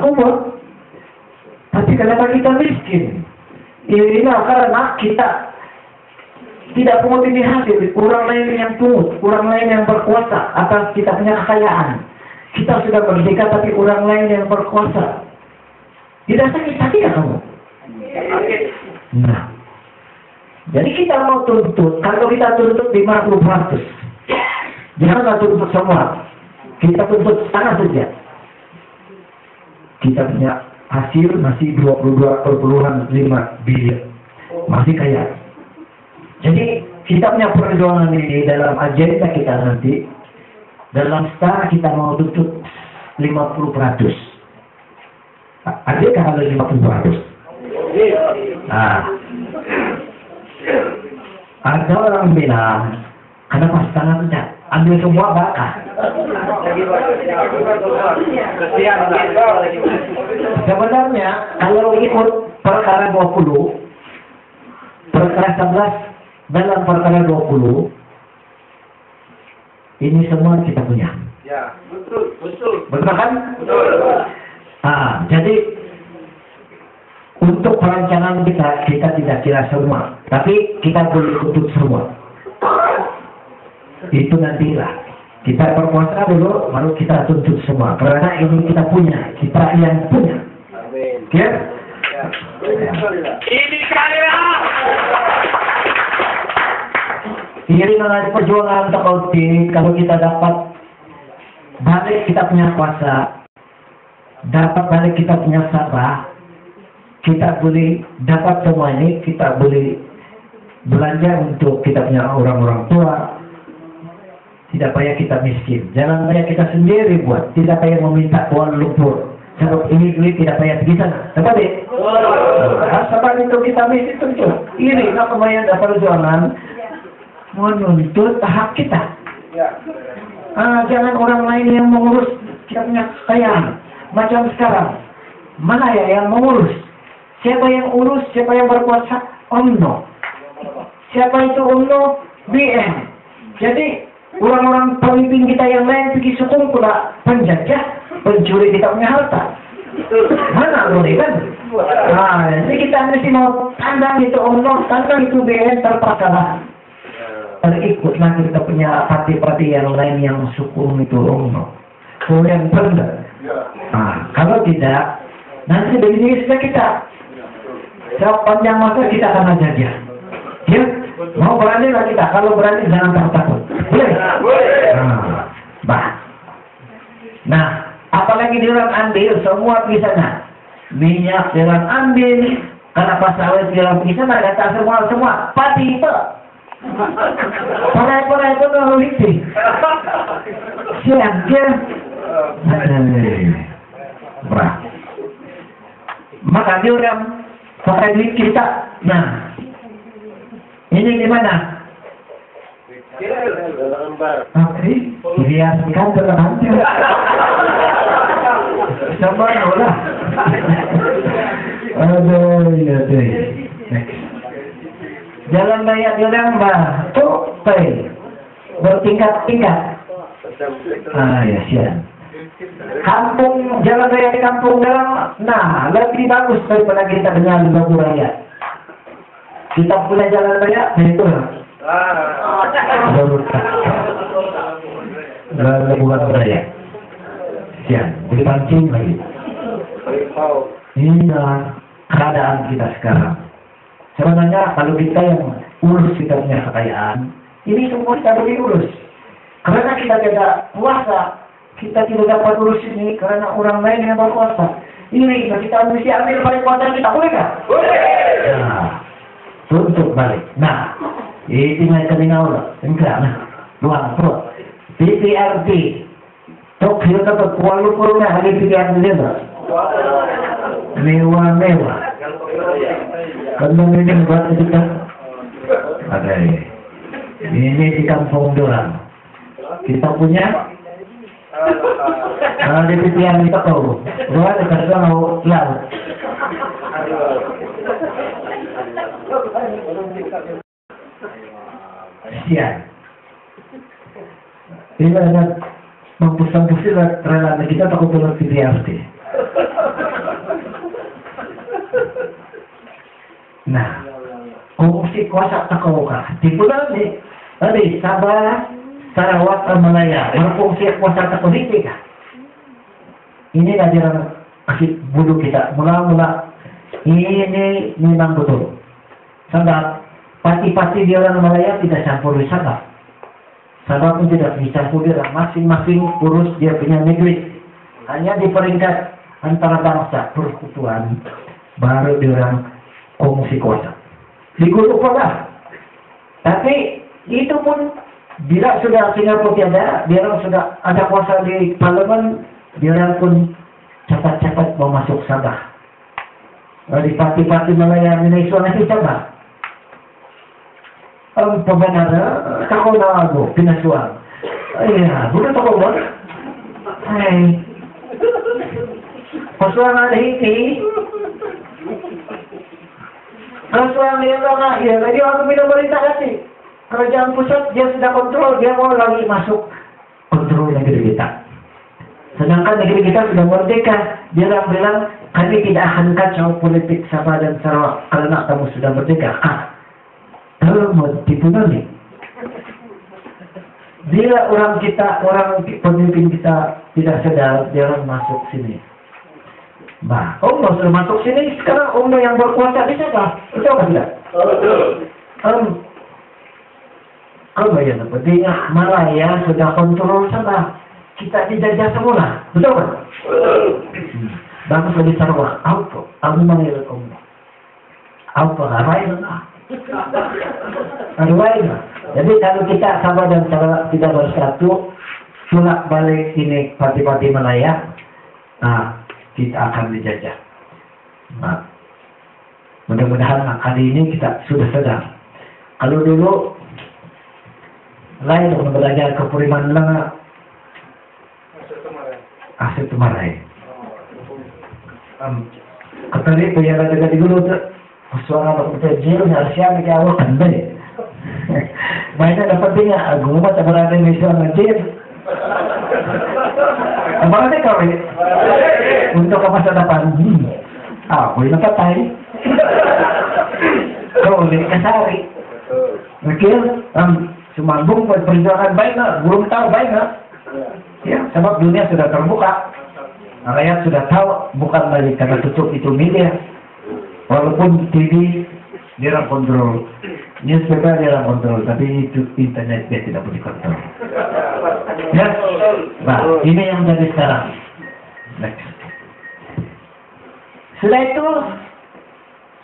kubur. Tapi kenapa kita miskin? Ini karena kita tidak pungut ini hasil. Orang lain yang pungut, orang lain yang berkuasa atas kita punya kekayaan. Kita sudah merdeka tapi orang lain yang berkuasa. Tidak sakit ya kamu? Nah, jadi kita mau tuntut, kalau kita tuntut 50%, jangan tuntut semua. Kita tuntut setengah saja. Kita punya hasil masih 22,5 bilion. Masih kaya. Jadi kita punya perjuangan ini dalam agenda kita nanti. Dalam setara kita mau tuntut 50%. Adakah ada 50%? Nah, ada orang bilang, kenapa setengahnya? Ambil semua bakal. Sebenarnya, kalau ikut perkara 20, perkara 11, dalam perkara 20, ini semua kita punya. Ya, betul. Betul kan? Betul. Nah, jadi untuk perancangan kita tidak kira semua, tapi kita boleh tuntut semua. Itu nantilah kita berkuasa dulu, baru kita tuntut semua. Karena ini kita punya, kita yang punya. Amin. Ya? Ini kaya. Ini mengenai perjuangan untuk kalau kita dapat balik kita punya kuasa, dapat balik kita punya sabar, kita boleh dapat semua ini, kita boleh belanja untuk kita punya orang-orang tua. Tidak payah kita miskin, jangan payah kita sendiri buat, tidak payah meminta Kuala Lumpur. Sebab ini duit tidak payah pergi sana. Sebab sebab itu kita miskin tentu. Ini namanya dapat perjuangan menuntut hak kita. Jangan orang lain yang mengurus kita punya kekayaan. Macam sekarang, mana ya yang mengurus? Siapa yang urus? Siapa yang berkuasa? UMNO. Siapa itu UMNO? BN. Jadi orang-orang pemimpin kita yang lain pergi sukung pula penjajah, pencuri kita punya harta. Mana boleh kan? Nah, jadi kita mesti mau tandang itu UMNO, tandang itu BN, terpaksa lah. Terikutlah kita punya parti-parti yang lain yang sukung itu UMNO. Kemudian benar. Nah, kalau tidak, nanti begini saja kita. Sepanjang masa kita akan jajah. Ya, mau berani lah kita. Kalau berani jangan takut. Boleh? Boleh. Nah, apalagi di orang ambil semua di sana. Minyak di orang ambil, kenapa sawit di orang di sana? Kata semua padi itu. Parai itu nggak lucu. Siang dia. Berah. Maka dia orang pakai duit kita. Nah, ini gimana? Oke, biarkan terhenti. Sama lah. Aduh, ya deh. Jalan raya di Lembah, tuh, bertingkat-tingkat. Ya siap. Kampung, jalan raya di kampung dalam, nah, lebih bagus daripada kita punya lembaga raya. Kita punya jalan raya, itu lembaga raya. Siap, dipancing lagi. Ini keadaan kita sekarang. Sebenarnya kalau kita yang urus kita punya kekayaan, ini semua kita boleh urus. Karena kita tidak puasa, kita tidak dapat urus ini karena orang lain yang berkuasa. Ini kita mesti ambil balik kuasa kita, boleh nggak? Boleh. Nah, tuntut balik. Nah, ini tinggal keminaulah, enggak nah, luang pro. PPRT, Tokyo dapat Kuala Lumpur nah hari PPRT dia. Mewah. Kalau ini buat kita ada ini di kampung dorang kita punya di PPRT kita tahu luar dekat mau laut. Sian. Ini ada mampus-mampusnya relawan kita takut turun PPRT. Nah, kung si kuasa takaw ka, di po lang eh. Tadi, Sabah, Sarawak, Malaya. Kung si kuasa takaw, hindi ka. Ini adalah kasih bulu kita. Mula-mula, ini memang betul. Sebab, pati-pati di orang Malaya tidak campur di Sabah. Sabah pun tidak dicampur di orang. Masing-masing urus dia punya negeri. Hanya di peringkat antara bangsa, persekutuan, baru di orang kongsi kuasa. Digulung pula. Tapi itu pun bila sudah Singapura tiada, dia orang sudah ada kuasa di parlemen, dia orang pun cepat-cepat mau masuk Sabah. Di parti-parti Malaya Indonesia nanti Sabah. Pembenaran, kau nak aku pinasuan. Iya, bukan tak kau. Hai. Persoalan ini. Persoalan dia orang ya, lagi orang minum pemerintah kasih. Kerajaan pusat dia sudah kontrol, dia mau lagi masuk kontrol negeri kita. Sedangkan negeri kita sudah merdeka. Dia bilang kami tidak akan kacau politik Sabah dan Sarawak karena kamu sudah merdeka. Kalau mau dipunani. Bila orang pemimpin kita tidak sadar, dia orang masuk sini. Bah, Allah sudah masuk sini, sekarang Allah yang berkuasa di sana. Betul apa tidak? Kalau yang pentingnya Malaya sudah kontrol sana. Kita dijajah semula. Betul kan? Bagus lagi Sarawak. Apa manggil kamu? Apa lain lah? Lain lah. Jadi kalau kita Sabah dan Sarawak tidak bersatu, sulak balik ini parti-parti Malaya, nah, kita akan dijajah. Nah, mudah-mudahan kali ini kita sudah sadar. Kalau dulu lain belajar kepuriman lang aset tumaray. Katari payara daga digulo to suara bakit jero na siya ni kawo kanday. May na dapat din nga gumawa ta barada ni siya ng jero. Ang kami untuk ke masa depan, boleh napatay. Kau ulit kasari. Mungkin sumambung perjuangan baik na, belum tahu baik na. Ya, sebab dunia sudah terbuka. Rakyat sudah tahu, bukan lagi karena tutup itu media. Walaupun TV dia kontrol, newspaper dia kontrol, tapi itu internet dia tidak boleh kontrol. Ya, nah ini yang jadi sekarang. Next. Setelah itu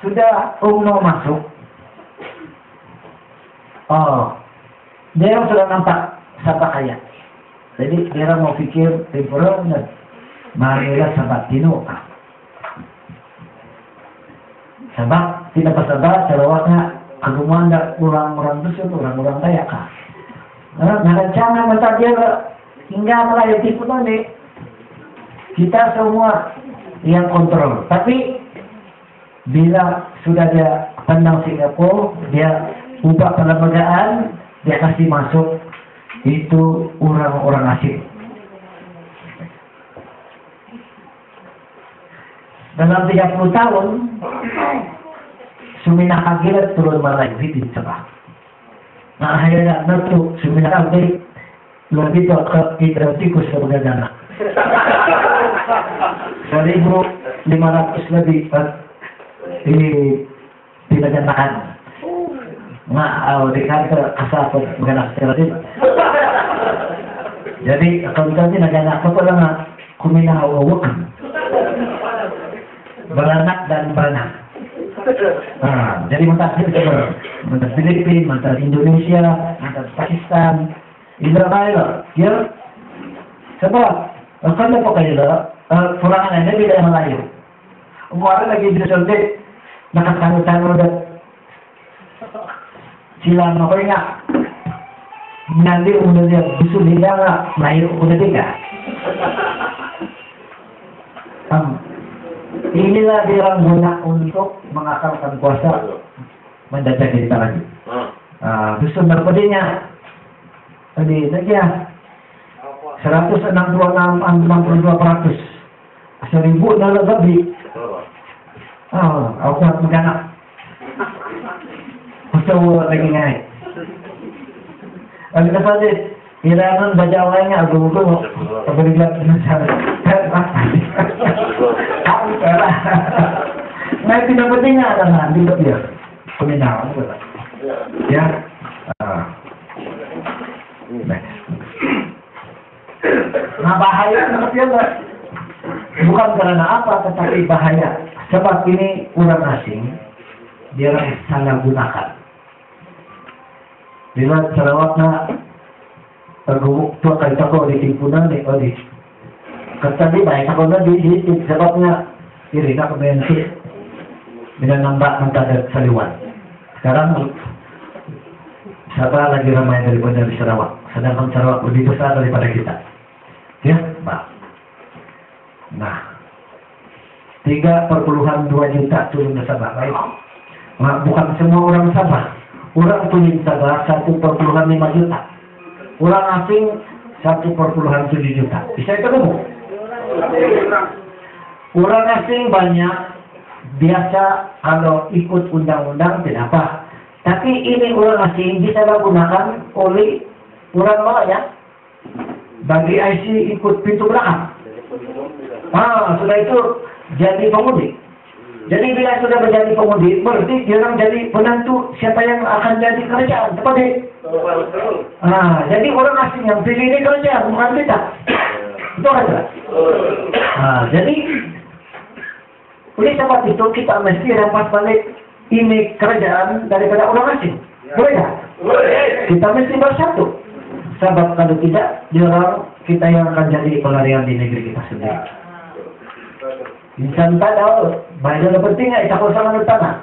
sudah UMNO masuk. Dia yang sudah nampak Sabah kaya. Jadi dia mau pikir temporal, marilah Sabah tino. Sabah tidak Sabah, Sarawaknya kegumaan orang-orang besar, orang-orang kaya kah? Narancana mata dia hingga melayani tipu nanti. Kita semua yang kontrol. Tapi bila sudah dia pandang Singapura, dia ubah pelembagaan, dia kasih masuk itu orang-orang asing. Dalam 30 tahun, Sumina kagilat turun Malaya di Sabah. Nah, akhirnya nanti Sumina kagilat lebih ke hidratikus sebagai dana. 1.500 lebih pinaganakan. Di kantor kasapot maganak terakhir. Jadi akuntansi naganak ko lang kuminahawak. Beranak dan beranak. Jadi mutakhir ke mantar Filipina, mantar Indonesia, mantar Pakistan, Israel, ya. Sebab kalau po kayo kurangan na bila yang malayo. Umara lagi di Sunday, nakatano-tano na sila makoy nga. Nanti udah dia bisu nila nga, malayo udah tiga. Inilah dia orang guna untuk mengakalkan kuasa mendadak kita lagi. Bisu narpadinya tadi saja 166,62%. 1.000 na lebih. Aku nak maganak. cowok lagi naik. Ada saja. Iranan baca awalnya agung-agung. Tapi dilihat penasaran. Aku salah. Nah, tidak pentingnya adalah nanti dia pemindahan. Ya. Nah, bahaya bukan karena apa, tetapi bahaya. Sebab ini orang asing, dia salah gunakan. Bila Sarawakna tua kali tako di timpunan ni odi. Kata di baik ako na di sebabnya iri na kebensi dengan nambah mendadak saliwan. Sekarang Sabah lagi ramai daripada di Sarawak, sedangkan Sarawak lebih besar daripada kita. Ya, Pak. Nah, 3,2 juta turun ke Sabah, baik. Nah, bukan semua orang Sabah. Orang turun Sabah 1,5 juta. Orang asing 1,7 juta. Bisa ketemu? Orang asing banyak, biasa kalau ikut undang-undang tidak apa. Tapi ini orang asing bisa digunakan oleh orang luar ya. Bagi IC ikut pintu belakang. Sudah itu jadi pemudik. Jadi bila sudah menjadi pemudik, berarti dia orang jadi penentu siapa yang akan jadi kerajaan. Seperti jadi orang asing yang pilih ini kerajaan, bukan kita. Itu aja. Jadi oleh sebab itu kita mesti dapat balik ini kerajaan daripada orang asing. Boleh tak? Kita mesti bersatu. Sebab kalau tidak, dia orang kita yang akan jadi pelarian di negeri kita sendiri. Insan tak tahu, baik dan penting, kita kosong tanah.